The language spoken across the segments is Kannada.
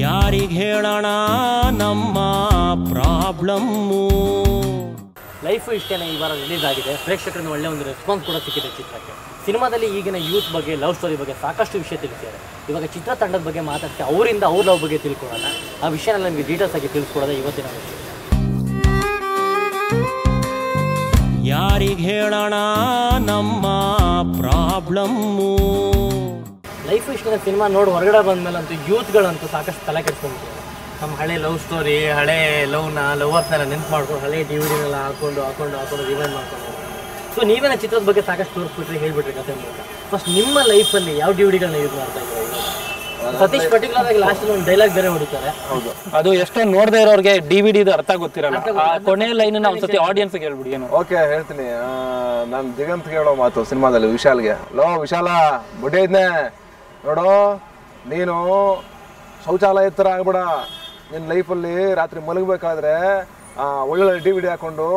ಯಾರಿಗೆ ಹೇಳೋಣ ನಮ್ಮ ಪ್ರಾಬ್ಲಮ್ಮು. ಲೈಫು ಇಷ್ಟೇನೆ ಈ ವಾರ ರಿಲೀಸ್ ಆಗಿದೆ. ಪ್ರೇಕ್ಷಕರಿಂದ ಒಳ್ಳೆ ಒಂದು ರೆಸ್ಪಾನ್ಸ್ ಕೂಡ ಸಿಕ್ಕಿದೆ ಚಿತ್ರಕ್ಕೆ. ಸಿನಿಮಾದಲ್ಲಿ ಈಗಿನ ಯೂತ್ ಬಗ್ಗೆ, ಲವ್ ಸ್ಟೋರಿ ಬಗ್ಗೆ ಸಾಕಷ್ಟು ವಿಷಯ ತಿಳಿಸಿದ್ದಾರೆ. ಇವಾಗ ಚಿತ್ರತಂಡದ ಬಗ್ಗೆ ಮಾತಾಡ್ತೀವಿ, ಅವರಿಂದ ಅವ್ರ ಲವ್ ಬಗ್ಗೆ ತಿಳ್ಕೊಳ್ಳೋಣ. ಆ ವಿಷಯನ ನಮಗೆ ಡೀಟೇಲ್ಸ್ ಆಗಿ ತಿಳಿಸ್ಕೊಡೋದು ಇವತ್ತಿನ ವಿಷಯ. ಯಾರಿಗೆ ಹೇಳೋಣ ನಮ್ಮ ಪ್ರಾಬ್ಲಮ್ಮು. ಲೈಫು ಇಷ್ಟೇನೆ ಸಿನಿಮಾ ನೋಡಿ ಹೊರಗಡೆ ಬಂದಮೇಲಂತೂ ಯೂತ್ಗಳಂತೂ ಸಾಕಷ್ಟು ತಲೆ ಕೆಡಿಸ್ಕೊಂಡ್ಬಿಟ್ಟಿದ್ದಾರೆ. ನಮ್ಮ ಹಳೆ ಲವ್ ಸ್ಟೋರಿ, ಹಳೆ ಲವರ್ಸ್ನೆಲ್ಲ ನೆನ್ಪು ಮಾಡ್ಕೊಂಡು ಹಳೆ DVD ಹಾಕೊಂಡು ರಿವೈಂಡ್ ಮಾಡ್ಕೊಂಡು. ಸೊ ನೀವೇನ ಚಿತ್ರದ ಬಗ್ಗೆ ಸಾಕಷ್ಟು ತೋರಿಸ್ಬಿಟ್ರಿ, ಹೇಳ್ಬಿಟ್ರಿ ಕಥೆ ಮೂಲಕ. ಫಸ್ಟ್ ನಿಮ್ಮ ಲೈಫಲ್ಲಿ ಯಾವ DVD ಯೂಸ್ ಮಾಡ್ತಾ ಇದ್ದೀರಾ? ಸತೀಶ್ ಪರ್ಟಿಕ್ಯುಲರ್ ಆಗಿ ಲಾಸ್ಟ್ ಒಂದು ಡೈಲಾಗ್ ಬೇರೆ ಹೊಡಿತಾರೆ. ಹೌದು, ಅದು ಎಷ್ಟೊಂದು ನೋಡದೇ ಇರೋರಿಗೆ DVD ಅರ್ಥ ಗೊತ್ತಿರಲ್ಲ. ಕೊನೆ ಲೈನ್ ಒಂದ್ಸತಿ ಆಡಿಯನ್ಸ್ ಹೇಳ್ಬಿಡಿ. ಏನು? ಓಕೆ, ಹೇಳ್ತೀನಿ. ನಾನು ದಿಗಂತ್ ಹೇಳೋ ಮಾತು ಸಿನಿಮಾದಲ್ಲಿ ವಿಶಾಲ್ಗೆ, ವಿಶಾಲ ಬುಡ್ಡೆ ಇದ್ನೆ ನೋಡು, ನೀನು ಶೌಚಾಲಯ ಥರ ಆಗ್ಬೇಡ. ನಿನ್ನ ಲೈಫಲ್ಲಿ ರಾತ್ರಿ ಮಲಗಬೇಕಾದ್ರೆ ಒಳ್ಳೊಳ್ಳೆ DVD ಹಾಕೊಂಡು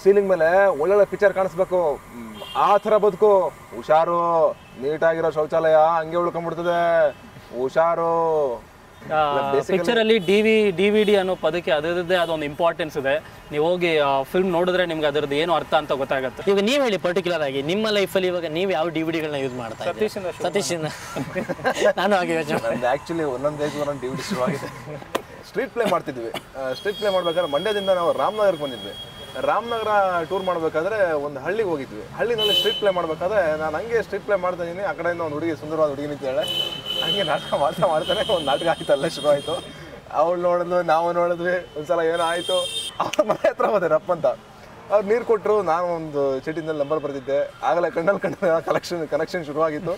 ಸೀಲಿಂಗ್ ಮೇಲೆ ಒಳ್ಳೊಳ್ಳೆ ಪಿಕ್ಚರ್ ಕಾಣಿಸ್ಬೇಕು, ಆ ಥರ ಬದುಕು. ಹುಷಾರು, ನೀಟಾಗಿರೋ ಶೌಚಾಲಯ ಹಂಗೆ ಉಳ್ಕೊಂಡ್ಬಿಡ್ತದೆ, ಹುಷಾರು. ಪಿಕ್ಚರ್ ಅಲ್ಲಿ DVD ಅನ್ನೋ ಪದಕ್ಕೆ ಅದರದ್ದೇ ಆದ ಒಂದು ಇಂಪಾರ್ಟೆನ್ಸ್ ಇದೆ. ನೀವು ಹೋಗಿ ಫಿಲ್ಮ್ ನೋಡಿದ್ರೆ ನಿಮ್ಗೆ ಅದರದ್ದು ಏನು ಅರ್ಥ ಅಂತ ಗೊತ್ತಾಗುತ್ತೆ. ಇವಾಗ ನೀವು ಹೇಳಿ ಪರ್ಟಿಕ್ಯುಲರ್ ಆಗಿ ನಿಮ್ಮ ಲೈಫಲ್ಲಿ ಇವಾಗ ನೀವು ಯಾವ DVD ಯೂಸ್ ಮಾಡ್ತಾ ಇದ್ದೀರಿ? ಸತೀಶಿಂದ ನಾನು ಹಾಗೆ ಯೋಚನೆ. ಆ್ಯಕ್ಚುಲಿ ಒಂದೊಂದು ಏಜ್ ಒಂದೊಂದು DVD ಶುರುವಾಗಿದೆ. ಸ್ಟ್ರೀಟ್ ಪ್ಲೇ ಮಾಡ್ತಿದ್ವಿ. ಸ್ಟ್ರೀಟ್ ಪ್ಲೇ ಮಾಡ್ಬೇಕಾದ್ರೆ ಮಂಡ್ಯದಿಂದ ನಾವು ರಾಮನಗರಕ್ಕೆ ಬಂದಿದ್ವಿ. ರಾಮನಗರ ಟೂರ್ ಮಾಡಬೇಕಾದ್ರೆ ಒಂದು ಹಳ್ಳಿಗೆ ಹೋಗಿದ್ವಿ. ಹಳ್ಳಿನಲ್ಲಿ ಸ್ಟ್ರೀಟ್ ಪ್ಲೇ ಮಾಡಬೇಕಾದ್ರೆ ನಾನು ಹಂಗೆ ಸ್ಟ್ರೀಟ್ ಪ್ಲೇ ಮಾಡ್ತಾ ಇದ್ದೀನಿ. ಆ ಕಡೆಯಿಂದ ಒಂದು ಹುಡುಗಿ, ಸುಂದರವಾದ ಹುಡುಗಿ ನಿಂತಿದ್ದಾಳೆ. ಹಂಗೆ ನಾಟಕ ಮಾಡ್ತಾನೆ ಒಂದು ನಾಟಕ ಆಯ್ತು, ಅಲ್ಲೇ ಶುರು ಆಯಿತು. ಅವಳು ನೋಡಿದ್ವಿ, ನಾವು ನೋಡಿದ್ವಿ. ಒಂದ್ಸಲ ಏನೋ ಆಯಿತು, ಅವ್ರ ಮನೆ ಹತ್ರ ಹೋದೆ ರಪ್ಪ ಅಂತ. ಅವ್ರು ನೀರು ಕೊಟ್ಟರು, ನಾನು ಒಂದು ಚೀಟಿನಲ್ಲಿ ನಂಬರ್ ಬರೆದಿದ್ದೆ. ಆಗಲೇ ಕಣ್ಣಲ್ಲಿ ಕನೆಕ್ಷನ್ ಶುರುವಾಗಿತ್ತು.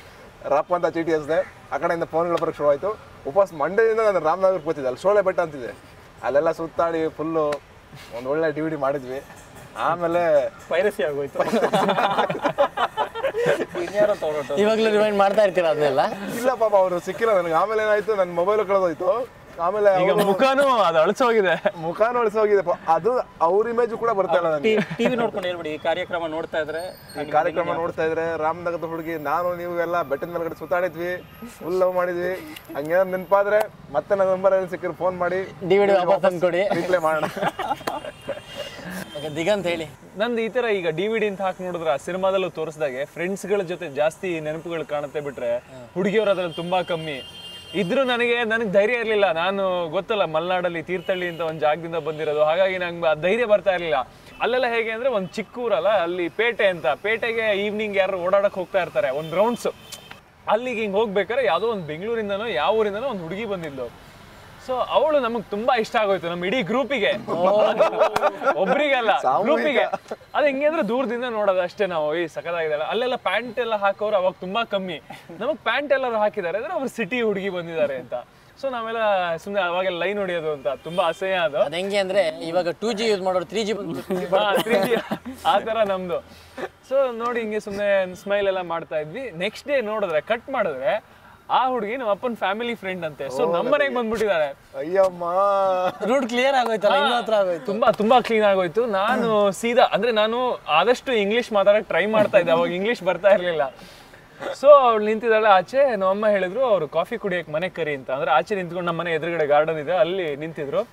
ರಪ್ಪ ಅಂತ ಚೀಟಿ ಹಚ್ಚಿದೆ. ಆ ಕಡೆಯಿಂದ ಫೋನ್ಗಳ ಬರೋಕ್ಕೆ ಶುರುವಾಯಿತು. ಉಪವಾಸ ಮಂಡ್ಯದಿಂದ ನಾನು ರಾಮನಗರಕ್ಕೆ ಬರ್ತಿದ್ದೆ. ಅಲ್ಲಿ ಶೋಳೆ ಬೆಟ್ಟ ಅಂತಿದೆ, ಅಲ್ಲೆಲ್ಲ ಸುತ್ತಾಡಿ ಫುಲ್ಲು ಒಂದು ಒಳ್ಳೆ DVD ಮಾಡಿದ್ವಿ. ಆಮೇಲೆ ಪೈರಸಿ ಆಗೋಯ್ತು. ಇವಾಗಲೂ ರಿವೈಂಡ್ ಮಾಡ್ತಾ ಇರ್ತೀರಾ ಅದನ್ನೆಲ್ಲ? ಇಲ್ಲ ಪಾಪ, ಅವರು ಸಿಕ್ಕಿಲ್ಲ ನನಗೆ. ಆಮೇಲೆ ಏನಾಯ್ತು, ನನ್ನ ಮೊಬೈಲ್ ಕಳೆದೋಯ್ತು. ಆಮೇಲೆ ಮುಖನೂ ಅದು ಅಳಿಸೋಗಿದೆ, ಮುಖಾನು ಅಳಿಸೋಗಿದೆ. ಅದು ಅವ್ರ ಇಮೇಜ್ ಕೂಡ ಬರ್ತಾ ಇಲ್ಲ ನನಗೆ. TV ನೋಡ್ಕೊಂಡು ಹೇಳ್ಬಿಡಿ. ಈ ಕಾರ್ಯಕ್ರಮ ನೋಡ್ತಾ ಇದ್ರೆ ರಾಮನಗರದ ಹುಡುಗಿ, ನಾನು ನೀವು ಎಲ್ಲ ಬೆಟ್ಟದ ಮೇಲ್ಗಡೆ ಸುತ್ತಾಡಿದ್ವಿ, ಫುಲ್ ಲವ್ ಮಾಡಿದ್ವಿ. ಹಂಗೇನ ನೆನಪಾದ್ರೆ ಮತ್ತೆ ನನ್ನ ನಂಬರ್ ಏನು ಸಿಕ್ಕಿದ್ರೆ ಫೋನ್ ಮಾಡಿ DVD ವಾಪಸ್ ತಂದ್ಕೊಡಿ, ರೀಪ್ಲೇ ಮಾಡೋಣ. ದಿಗಂತ್ ಹೇಳಿ. ನಂದು ಈ ತರ ಈಗ DVD ಅಂತ ಹಾಕಿ ನೋಡಿದ್ರೆ ಸಿನಿಮಾದಲ್ಲೂ ತೋರಿಸಿದಾಗೆ ಫ್ರೆಂಡ್ಸ್ಗಳ ಜೊತೆ ಜಾಸ್ತಿ ನೆನಪುಗಳು ಕಾಣುತ್ತೆ, ಬಿಟ್ರೆ ಹುಡುಗಿಯವರು ಅದ್ರಲ್ಲಿ ತುಂಬಾ ಕಮ್ಮಿ ಇದ್ರು. ನನಗೆ ಧೈರ್ಯ ಇರಲಿಲ್ಲ. ನಾನು ಗೊತ್ತಲ್ಲ, ಮಲೆನಾಡಲ್ಲಿ ತೀರ್ಥಹಳ್ಳಿ ಅಂತ ಒಂದು ಜಾಗದಿಂದ ಬಂದಿರೋದು. ಹಾಗಾಗಿ ನಂಗೆ ಧೈರ್ಯ ಬರ್ತಾ ಇರಲಿಲ್ಲ. ಅಲ್ಲೆಲ್ಲ ಹೇಗೆ ಅಂದ್ರೆ ಒಂದು ಚಿಕ್ಕ ಊರಲ್ಲ, ಅಲ್ಲಿ ಪೇಟೆ ಅಂತ, ಪೇಟೆಗೆ ಈವ್ನಿಂಗ್ ಯಾರು ಓಡಾಡಕ್ ಹೋಗ್ತಾ ಇರ್ತಾರೆ, ಒಂದು ರೌಂಡ್ಸ್. ಅಲ್ಲಿಗೆ ಹಿಂಗೆ ಹೋಗ್ಬೇಕಾದ್ರೆ ಯಾವುದೋ ಒಂದು ಬೆಂಗಳೂರಿಂದನೋ ಯಾವ ಊರಿಂದನೋ ಒಂದು ಹುಡುಗಿ ಬಂದಿದ್ಲು. ಸೊ ಅವಳು ನಮಗ್ ತುಂಬಾ ಇಷ್ಟ ಆಗೋಯ್ತು, ನಮ್ಮ ಇಡೀ ಗ್ರೂಪಿಗೆ. ಒಬ್ರಿಗಲ್ಲ, ಗ್ರೂಪಿಗೆ. ಅದು ಹೆಂಗೆ ಅಂದ್ರೆ ದೂರದಿಂದ ನೋಡೋದು ಅಷ್ಟೇ ನಾವು. ಈ ಸಖತ್ತಾಗಿದೆ. ಅಲ್ಲೆಲ್ಲ ಪ್ಯಾಂಟ್ ಎಲ್ಲ ಹಾಕೋರು ಅವಾಗ ತುಂಬಾ ಕಮ್ಮಿ. ನಮಗ್ ಪ್ಯಾಂಟ್ ಎಲ್ಲರೂ ಹಾಕಿದ್ದಾರೆ ಅಂದ್ರೆ ಅವ್ರು ಸಿಟಿ ಹುಡುಗಿ ಬಂದಿದ್ದಾರೆ ಅಂತ. ಸೊ ನಾವೆಲ್ಲ ಸುಮ್ಮನೆ ಅವಾಗೆಲ್ಲ ಲೈನ್ ಹೊಡಿಯೋದು ಅಂತ ತುಂಬಾ ಅಸಹ್ಯ. ಅದು ಹೆಂಗೆ ಅಂದ್ರೆ ಇವಾಗ 2G ಯೂಸ್ ಮಾಡೋರು 3G 3G ಆ ತರ ನಮ್ದು. ಸೊ ನೋಡಿ ಹಿಂಗೆ ಸುಮ್ಮನೆ ಸ್ಮೈಲ್ ಎಲ್ಲ ಮಾಡ್ತಾ ಇದ್ವಿ. ನೆಕ್ಸ್ಟ್ ಡೇ ನೋಡಿದ್ರೆ, ಕಟ್ ಮಾಡಿದ್ರೆ, ಆ ಹುಡುಗಿ ನಮ್ಮ ಅಪ್ಪನ ಫ್ಯಾಮಿಲಿ ಫ್ರೆಂಡ್ ಅಂತೆ. ಸೊ ನಮ್ಮನೆಗೆ ಬಂದ್ಬಿಟ್ಟಿದ್ದಾರೆ. ಅಯ್ಯಮ್ಮ, ರೂಟ್ ಕ್ಲಿಯರ್ ಆಗೋಯ್ತಲ್ಲ, ಇನ್ನೂ ಹತ್ರ ಆಗೋಯ್ತು. ತುಂಬಾ ಕ್ಲೀನ್ ಆಗೋಯ್ತು. ನಾನು ಸೀದಾ ಅಂದ್ರೆ ನಾನು ಆದಷ್ಟು ಇಂಗ್ಲಿಷ್ ಮಾತಾಡಕ್ ಟ್ರೈ ಮಾಡ್ತಾ ಇದ್ದೆ. ಅವಾಗ ಇಂಗ್ಲಿಷ್ ಬರ್ತಾ ಇರ್ಲಿಲ್ಲ. ಸೊ ಅವ್ಳು ನಿಂತಿದ್ದಾಳೆ ಆಚೆ. ನಮ್ಮಮ್ಮ ಹೇಳಿದ್ರು ಅವ್ರು ಕಾಫಿ ಕುಡಿಯಕ್ಕೆ ಮನೆ ಕರಿ ಅಂತ. ಅಂದ್ರೆ ಆಚೆ ನಿಂತ್ಕೊಂಡು ನಮ್ಮ ಮನೆ ಎದುರುಗಡೆ ಗಾರ್ಡನ್ ಇದೆ, ಅಲ್ಲಿ ನಿಂತಿದ್ರು.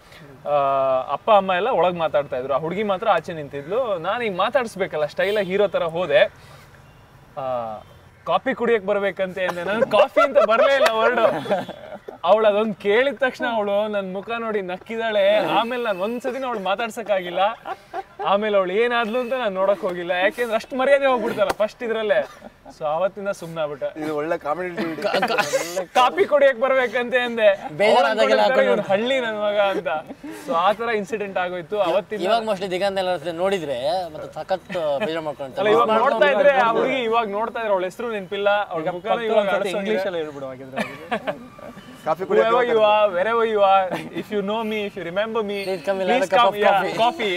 ಅಪ್ಪ ಅಮ್ಮ ಎಲ್ಲ ಒಳಗೆ ಮಾತಾಡ್ತಾ ಇದ್ರು. ಆ ಹುಡುಗಿ ಮಾತ್ರ ಆಚೆ ನಿಂತಿದ್ಲು. ನಾನು ಈಗ ಮಾತಾಡಿಸ್ಬೇಕಲ್ಲ, ಸ್ಟೈಲಾಗಿ ಹೀರೋ ತರ ಹೋದೆ. ಕಾಫಿ ಕುಡಿಯಕ್ ಬರ್ಬೇಕಂತೆ ಅಂದೆ. ನನ್ ಕಾಫಿ ಅಂತ ಬರ್ಲೇ ಇಲ್ಲ ವರ್ಡು. ಅವಳು ಅದೊಂದು ಕೇಳಿದ ತಕ್ಷಣ ಅವಳು ನನ್ನ ಮುಖ ನೋಡಿ ನಕ್ಕಿದಾಳೆ. ಆಮೇಲೆ ನಾನು ಒಂದ್ಸತಿನ ಅವಳು ಮಾತಾಡ್ಸಕ್ಕಾಗಿಲ್ಲ. ಆಮೇಲೆ ಅವಳು ಏನಾದ್ಲು ಅಂತ ನಾನು ನೋಡಕ್ ಹೋಗಿಲ್ಲ, ಯಾಕೆಂದ್ರೆ ಅಷ್ಟು ಮರ್ಯಾದೆ ಹೋಗ್ಬಿಡ್ತಲ್ಲ ಫಸ್ಟ್ ಇದ್ರಲ್ಲೇ. ಸೊ ಅವತ್ತಿಂದ ಸುಮ್ಮನೆ ಆಗ್ಬಿಟ್ಟೆ. ಇದು ಒಳ್ಳೆ ಕಾಮಿಡಿ. ಕಾಫಿ ಕುಡಿಯಕ್ ಬರ್ಬೇಕಂತೆ ಅಂದೆ, ಹಳ್ಳಿ ನನ್ ಮಗ ಅಂತ. ಸೊ ಆ ತರ ಇನ್ಸಿಡೆಂಟ್ ಆಗೋಯ್ತು ಅವತ್ತಿನ. ಇವಾಗ ಮೋಸ್ಟ್ಲಿ ದಿಗಂತ್ ಎಲ್ಲ ನೋಡಿದ್ರೆ ಮತ್ತೆ ಸಖತ್ ಬೇಜಾರ್ ಮಾಡ್ಕೊಂತಾರೆ. ಇವಾಗ ನೋಡ್ತಾ ಇದ್ರೆ ಆ ಹುಡುಗಿ, ಇವಾಗ ನೋಡ್ತಾ ಇದ್ರೆ ಅವಳ ಹೆಸರು ನೆನಪಿಲ್ಲ, ಅವಳ ಮುಖ ಇವಾಗ ಇಂಗ್ಲಿಷ್ ಎಲ್ಲ ಹೇಳ್ಬಿಡು. Wherever you are, wherever you are, if you know me, if you remember me, please come. Coffee.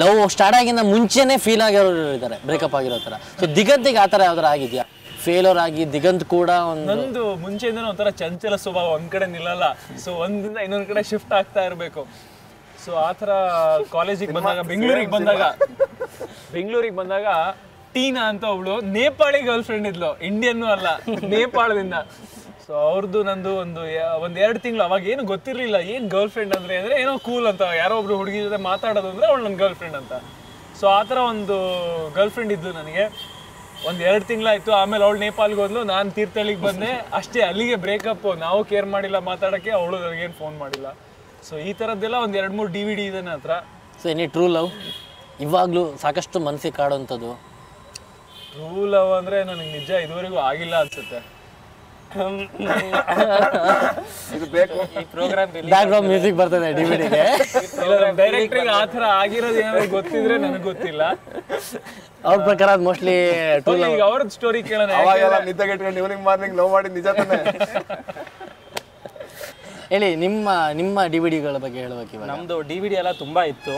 Love start ಆಗಿಂದ ಮುಂಚೆನೆ ಫೀಲ್ ಆಗಿರೋರು ಇದ್ದಾರೆ, ಬ್ರೇಕಪ್ ಆಗಿರೋ ತರ. ಸೊ ದಿಗಂತಿಗೆ ಆ ತರ ಯಾವ್ದಾರ ಆಗಿದ್ಯಾ? ಫೇಲೋರ್ ಆಗಿ ದಿಗಂತ್ ಕೂಡ ನಂದು ಮುಂಚೆಯಿಂದನೂ ಒಂಥರ ಚಂಚಲ ಸ್ವಭಾವ, ಒಂದ್ ಕಡೆ ನಿಲ್ಲಲ್ಲ. ಸೊ ಒಂದಿಂದ ಇನ್ನೊಂದ್ ಕಡೆ ಶಿಫ್ಟ್ ಆಗ್ತಾ ಇರ್ಬೇಕು. ಸೊ ಆ ಥರ ಕಾಲೇಜಿಗೆ ಬಂದಾಗ, ಬೆಂಗಳೂರಿಗೆ ಬಂದಾಗ ಟೀನಾ ಅಂತ ಒಬ್ಳು ನೇಪಾಳಿ ಗರ್ಲ್ ಫ್ರೆಂಡ್ ಇದ್ಲು, ಇಂಡಿಯನ್ನೂ ಅಲ್ಲ, ನೇಪಾಳದಿಂದ. ಸೊ ಅವ್ರದ್ದು ನಂದು ಒಂದು 2 ತಿಂಗಳು ಅವಾಗ ಏನು ಗೊತ್ತಿರಲಿಲ್ಲ ಏನು ಗರ್ಲ್ ಫ್ರೆಂಡ್ ಅಂದರೆ ಏನೋ ಕೂಲ್ ಅಂತ, ಯಾರೋ ಒಬ್ರು ಹುಡುಗಿ ಜೊತೆ ಮಾತಾಡೋದು ಅಂದರೆ ಅವಳು ನನ್ನ ಗರ್ಲ್ ಫ್ರೆಂಡ್ ಅಂತ. ಸೊ ಆ ಥರ ಒಂದು ಗರ್ಲ್ ಫ್ರೆಂಡ್ ಇದ್ದು ನನಗೆ. 1-2 ತಿಂಗಳಾಯಿತು. ಆಮೇಲೆ ಅವಳು ನೇಪಾಲ್ಗೆ ಹೋದ್ಲು, ನಾನು ತೀರ್ಥಹಳ್ಳಿಗೆ ಬಂದೆ. ಅಷ್ಟೇ, ಅಲ್ಲಿಗೆ ಬ್ರೇಕಪ್. ನಾವು ಕೇರ್ ಮಾಡಿಲ್ಲ ಮಾತಾಡೋಕ್ಕೆ, ಅವಳು ನನಗೇನು ಫೋನ್ ಮಾಡಿಲ್ಲ. ಸೊ ಈ ಥರದ್ದೆಲ್ಲ 1-2-3 DVD ಇದೆ ನನ್ನ ಹತ್ರ. ಸೊ ಎನಿ ಟ್ರೂ ಲವ್ ಇವಾಗಲೂ ಸಾಕಷ್ಟು ಮನಸ್ಸಿಗೆ ಕಾಡುವಂಥದ್ದು? ಟ್ರೂ ಲವ್ ಅಂದರೆ ನನಗೆ ನಿಜ ಇದುವರೆಗೂ ಆಗಿಲ್ಲ ಅನ್ಸುತ್ತೆ. ಇದು ಬೇಕು. ಈ ಪ್ರೋಗ್ರಾಮ್ ಬ್ಯಾಕ್ಗ್ರೌಂಡ್ ಮ್ಯೂಸಿಕ್ ಬರ್ತದೆ DVD-ಗೆ. ಡೈರೆಕ್ಟ್ರಿಗೆ ಆ ಥರ ಆಗಿರೋದು ಏನಾದ್ರು ಗೊತ್ತಿದ್ರೆ ನನಗೆ ಗೊತ್ತಿಲ್ಲ. ಅವ್ರ ಪ್ರಕಾರ ಅದು ಮೋಸ್ಟ್ಲಿ ಈಗ ಅವ್ರದ್ದು ಸ್ಟೋರಿ ಕೇಳೋಣ. ಅವಾಗೆಲ್ಲ ನಿದ್ದೆಗೆಟ್ಕೊಂಡು ಈವ್ನಿಂಗ್ ಮಾರ್ನಿಂಗ್ ಲವ್ ಮಾಡಿ ನಿಜ ತಾನೆ. ಹೇಳಿ, ನಿಮ್ಮ DVD-ಗಳ ಬಗ್ಗೆ ಹೇಳ್ಬೇಕು ಇವಾಗ. ನಮ್ದು DVD ಎಲ್ಲ ತುಂಬಾ ಇತ್ತು.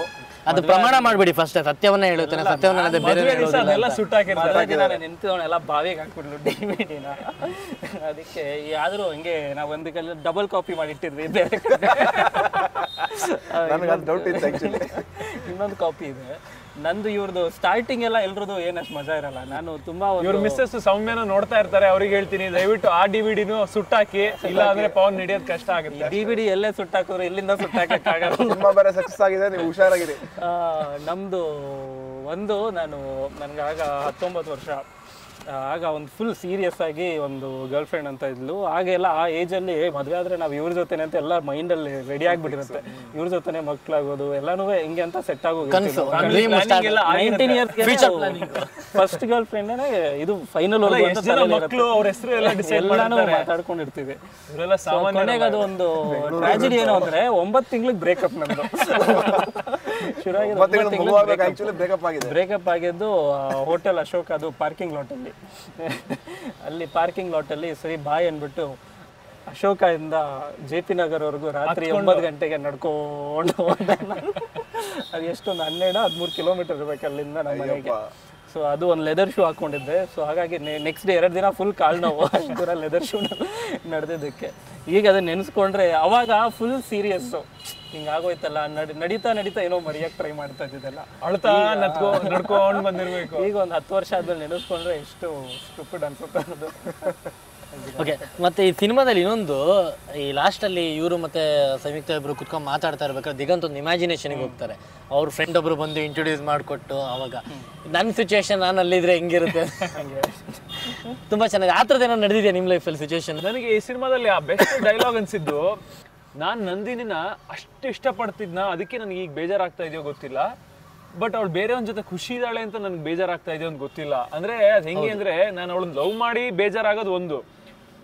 ಅದು ಪ್ರಮಾಣ ಮಾಡ್ಬಿಡಿ ಫಸ್ಟ್, ಸತ್ಯವನ್ನ ಹೇಳುತ್ತೇನೆ, ಸತ್ಯವನ್ನ ಬೇರೆ ಅದೆಲ್ಲ ಸುಟ್ಟಾಕಿರ್ತಾರೆ. ನಾನು ನಿಂತಿದ್ದವನೆಲ್ಲ ಬಾವಿಗೆ ಹಾಕ್ಬಿಡ್ಲು DVD-ನ. ಅದಕ್ಕೆ ಆದರೂ ಹಂಗೆ ನಾವು ಒಂದು ಕಲ್ಲಿ ಡಬಲ್ ಕಾಪಿ ಮಾಡಿ ಇಟ್ಟಿದ್ವಿ. ನನಗೆ ಅದು ಡೌಟ್ ಇತ್ತು ಆ್ಯಕ್ಚುಲಿ. ಇನ್ನೊಂದು ಕಾಪಿ ಇದೆ ನಂದು. ಇವ್ರದ್ದು ಸ್ಟಾರ್ಟಿಂಗ್ ಎಲ್ಲ ಎಲ್ರದ್ದು ಏನಷ್ಟು ಮಜಾ ಇರಲ್ಲ. ನಾನು ತುಂಬಾ ಇವ್ರ ಮಿಸ್ಸಸ್ ಸೌಮ್ಯನ ನೋಡ್ತಾ ಇರ್ತಾರೆ, ಅವ್ರಿಗೆ ಹೇಳ್ತೀನಿ ದಯವಿಟ್ಟು ಆ DVD-ನೂ ಸುಟ್ಟಾಕಿ, ಇಲ್ಲ ಅಂದ್ರೆ ಪವನ್ ನಡೆಯೋದು ಕಷ್ಟ ಆಗುತ್ತೆ. DVD ಎಲ್ಲೇ ಸುಟ್ಟಾಕಿದ್ರು ಇಲ್ಲಿಂದ ಸುಟ್ಟಾಕಕ್ಕಾಗಲ್ಲ. ತುಂಬಾ ಬೇರೆ ಸಕ್ಸಸ್ ಆಗಿದೆ, ನೀವು ಹುಷಾರಾಗಿರಿ. ನಮ್ದು ನನಗಾಗ 19 ವರ್ಷ. ಆಗ ಒಂದು ಫುಲ್ ಸೀರಿಯಸ್ ಆಗಿ ಒಂದು ಗರ್ಲ್ ಫ್ರೆಂಡ್ ಅಂತ ಇದ್ಲು. ಆಗೆಲ್ಲ ಆ ಏಜಲ್ಲಿ ಮದುವೆ ಆದರೆ ನಾವು ಇವ್ರ ಜೊತೆನೆ ಅಂತ ಎಲ್ಲ ಮೈಂಡಲ್ಲಿ ರೆಡಿ ಆಗಿಬಿಟ್ಟಿರುತ್ತೆ. ಇವ್ರ ಜೊತೆನೆ ಮಕ್ಕಳಾಗೋದು ಎಲ್ಲನೂ ಹಿಂಗೆ ಅಂತ ಸೆಟ್ ಆಗೋದು. 19 ಇಯರ್ಸ್ ಫಸ್ಟ್ ಗರ್ಲ್ ಫ್ರೆಂಡ್ ಇದು ಫೈನಲ್ ಮಕ್ಕಳು ಅವ್ರ ಹೆಸರು ಎಲ್ಲ ಎಲ್ಲಾನು ಮಾತಾಡ್ಕೊಂಡಿರ್ತೀವಿ. ಕೊನೆಗೆ ಅದು ಒಂದು ಟ್ರಾಜಿಡಿ ಏನು ಅಂದ್ರೆ 9 ತಿಂಗಳಿಗೆ ಬ್ರೇಕಪ್ ನಮ್ದು. ಬ್ರೇಕಪ್ ಆಗಿದ್ದು ಹೋಟೆಲ್ ಅಶೋಕ್, ಅದು ಪಾರ್ಕಿಂಗ್ ಲಾಟಲ್ಲಿ. ಅಲ್ಲಿ ಪಾರ್ಕಿಂಗ್ ಲಾಟಲ್ಲಿ ಸರಿ ಬಾಯ್ ಅಂದ್ಬಿಟ್ಟು ಅಶೋಕದಿಂದ JP ನಗರ್ವರೆಗೂ ರಾತ್ರಿ 9 ಗಂಟೆಗೆ ನಡ್ಕೊಂಡು ಹೋದೆ. ಅದು ಎಷ್ಟೊಂದು 12-13 ಕಿಲೋಮೀಟರ್ ಇರ್ಬೇಕು ಅಲ್ಲಿಂದ ನಮ್ಮ ಮನೆಗೆ. ಸೊ ಅದು ಒಂದು ಲೆದರ್ ಶೂ ಹಾಕ್ಕೊಂಡಿದ್ದೆ. ಸೊ ಹಾಗಾಗಿ ನೆಕ್ಸ್ಟ್ ಡೇ 2 ದಿನ ಫುಲ್ ಕಾಲು ನೋವು ಅಷ್ಟು ಲೆದರ್ ಶೂ ನಡೆದಿದ್ದಕ್ಕೆ. ಈಗ ಅದನ್ನ ನೆನೆಸ್ಕೊಂಡ್ರೆ ಅವಾಗ ಫುಲ್ ಸೀರಿಯಸ್ಸು. ಹಿಂಗಾಗೋಯ್ತಲ್ಲ, ನಡೀತಾ ಏನೋ ಮರೆಯಕ್ಕೆ ಟ್ರೈ ಮಾಡ್ತಾ ಇದ್ದಿದ್ದೆಲ್ಲ, ಅಳ್ತಾ ನಡ್ಕೊಂಡು ಬಂದಿರ್ಬೇಕು. ಈಗ ಒಂದು 10 ವರ್ಷ ಆದ್ಮೇಲೆ ನೆನೆಸ್ಕೊಂಡ್ರೆ ಎಷ್ಟು ಸ್ಟುಪಿಡ್ ಅನ್ಸುತ್ತೆ ಅದು. ಓಕೆ, ಮತ್ತೆ ಈ ಸಿನಿಮಾದಲ್ಲಿ ಇನ್ನೊಂದು, ಈ ಲಾಸ್ಟಲ್ಲಿ ಇವರು ಮತ್ತೆ ಸಂಯುಕ್ತ ಇಬ್ಬರು ಕುತ್ಕೊಂಡು ಮಾತಾಡ್ತಾ ಇರ್ಬೇಕಾದ್ರೆ ದಿಗಂತ್ ಒಂದು ಇಮ್ಯಾಜಿನೇಷನ್ಗೆ ಹೋಗ್ತಾರೆ. ಅವ್ರ ಫ್ರೆಂಡ್ ಒಬ್ರು ಬಂದು ಇಂಟ್ರೊಡ್ಯೂಸ್ ಮಾಡಿಕೊಟ್ಟು, ಅವಾಗ ನನ್ನ ಸಿಚುವೇಶನ್ ನಾನು ಅಲ್ಲಿದ್ರೆ ಹೆಂಗಿರುತ್ತೆ. ತುಂಬ ಚೆನ್ನಾಗಿ. ಆ ಥರದ್ದು ಏನೋ ನಡೆದಿದೆಯಾ ನಿಮ್ಮ ಲೈಫಲ್ಲಿ ಸಿಚುವೇಶನ್? ನನಗೆ ಈ ಸಿನಿಮಾದಲ್ಲಿ ಆ ಬೆಸ್ಟ್ ಡೈಲಾಗ್ ಅನ್ಸಿದ್ದು, ನಾನು ನಂದಿನಿನ ಅಷ್ಟು ಇಷ್ಟಪಡ್ತಿದ್ನ, ಅದಕ್ಕೆ ನನಗೆ ಈಗ ಬೇಜಾರಾಗ್ತಾ ಇದೆಯೋ ಗೊತ್ತಿಲ್ಲ. ಬಟ್ ಅವಳು ಬೇರೆಯವನ ಜೊತೆ ಖುಷಿ ಇದ್ದಾಳೆ ಅಂತ ನನಗೆ ಬೇಜಾರಾಗ್ತಾ ಇದೆಯೋ ಅಂತ ಗೊತ್ತಿಲ್ಲ. ಅಂದರೆ ಅದು ಹೆಂಗೆ ಅಂದರೆ, ನಾನು ಅವಳನ್ನ ಲವ್ ಮಾಡಿ ಬೇಜಾರಾಗೋದು ಒಂದು,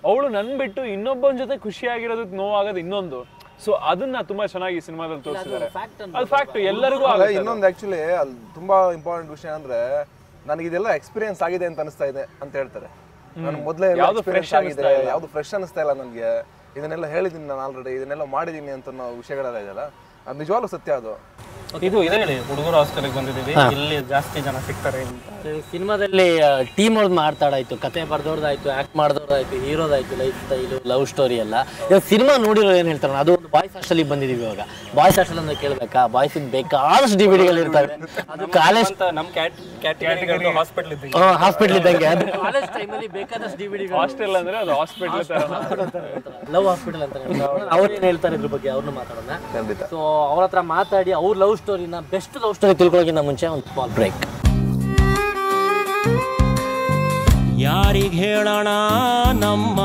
ಅವಳು ನನ್ನ ಬಿಟ್ಟು ಇನ್ನೊಬ್ಬನ ಜೊತೆ ಖುಷಿಯಾಗಿರೋದಕ್ಕೆ ನೋವಾಗೋದು ಇನ್ನೊಂದು. ಸೊ ಅದನ್ನ ತುಂಬಾ ಚೆನ್ನಾಗಿ ಸಿನಿಮಾದಲ್ಲಿ ತೋರಿಸಿದ್ದಾರೆ. ಅದು ಫ್ಯಾಕ್ಟ್, ಎಲ್ಲರಿಗೂ. ಇನ್ನೊಂದು ಆಕ್ಚುಲಿ ಅಲ್ಲಿ ತುಂಬಾ ಇಂಪಾರ್ಟೆಂಟ್ ವಿಷಯ ಅಂದ್ರೆ, ನನಗೆ ಇದೆಲ್ಲ ಎಕ್ಸ್ಪೀರಿಯನ್ಸ್ ಆಗಿದೆ ಅಂತ ಅನಿಸ್ತಾ ಇದೆ ಅಂತ ಹೇಳ್ತಾರೆ. ನಾನು ಮೊದಲೇ ಯಾವ್ದು ಫ್ರೆಶ್ ಅನಿಸ್ತಾ ಇಲ್ಲ ನನಗೆ. ಇದನ್ನೆಲ್ಲ ಹೇಳಿದ್ದೀನಿ ನಾನು ಆಲ್ರೆಡಿ, ಇದನ್ನೆಲ್ಲ ಮಾಡಿದ್ದೀನಿ ಅಂತ ನಾವು ವಿಷಯಗಳೆಲ್ಲ ಇದೆಯಲ್ಲ, ಅದು ನಿಜವಾಗ್ಲೂ ಸತ್ಯ. ಅದು ಇದು ಇದೆ ಹೇಳಿ, ಹುಡುಗರು ಹಾಸ್ಟೆಲ್ಗೆ ಬಂದಿದ್ದೀವಿ, ಇಲ್ಲಿ ಜಾಸ್ತಿ ಜನ ಸಿಗ್ತಾರೆ ಅಂತ. ಸಿನಿಮಾದಲ್ಲಿ ಟೀಮ್ ಅವ್ರದ್ದು ಮಾತಾಡಾಯ್ತು, ಕತೆ ಬರ್ದವ್ರದ್ದಾಯ್ತು, ಆ್ಯಕ್ಟ್ ಮಾಡಿದವ್ರದ್ದಾಯ್ತು, ಹೀರೋದಾಯ್ತು, ಲೈಫ್ ಸ್ಟೈಲು, ಲವ್ ಸ್ಟೋರಿ ಎಲ್ಲ. ಇವಾಗ ಸಿನಿಮಾ ನೋಡಿರೋ ಏನು ಹೇಳ್ತಾರೆ, ಅದು ಒಂದು ಬಾಯ್ಸ್ ಹಾಸ್ಟೆಲಿಗೆ ಬಂದಿದ್ದೀವಿ. ಇವಾಗ ಬಾಯ್ಸ್ ಹಾಸ್ಟೆಲ್ ಅಂತ ಕೇಳಬೇಕಾ? ಬಾಯ್ಸಿಗೆ ಬೇಕಾದಷ್ಟು DVD-ಗಳು ಇರ್ತವೆ. ಅದು ಕಾಲೇಜ್ ನಮ್ಮ ಕ್ಯಾಟಗರಿ ಹಾಸ್ಪಿಟಲ್ ಇದ್ದಂಗೆ. ಅದು ಕಾಲೇಜ್ ಟೈಮಲ್ಲಿ ಬೇಕಾದಷ್ಟು DVD. ಹಾಸ್ಟೆಲ್ ಅಂದ್ರೆ ಅದು ಹಾಸ್ಪಿಟಲ್ ತರ, ಲವ್ ಹಾಸ್ಪಿಟಲ್ ಅಂತ ಅವ್ರು ಏನು ಹೇಳ್ತಾರೆ ಇದ್ರ ಬಗ್ಗೆ ಅವ್ರನ್ನ ಮಾತಾಡೋಣ. ಸೊ ಅವ್ರ ಹತ್ರ ಮಾತಾಡಿ ಅವ್ರ ಲವ್ ಸ್ಟೋರಿನ, ಬೆಸ್ಟ್ ಲವ್ ಸ್ಟೋರಿ ತಿಳ್ಕೊಳ್ಳೋಕ್ಕಿಂತ ಮುಂಚೆ ಒಂದು ಸ್ಮಾಲ್ ಬ್ರೇಕ್. ಯಾರಿಗೆ ಹೇಳೋಣ ನಮ್ಮ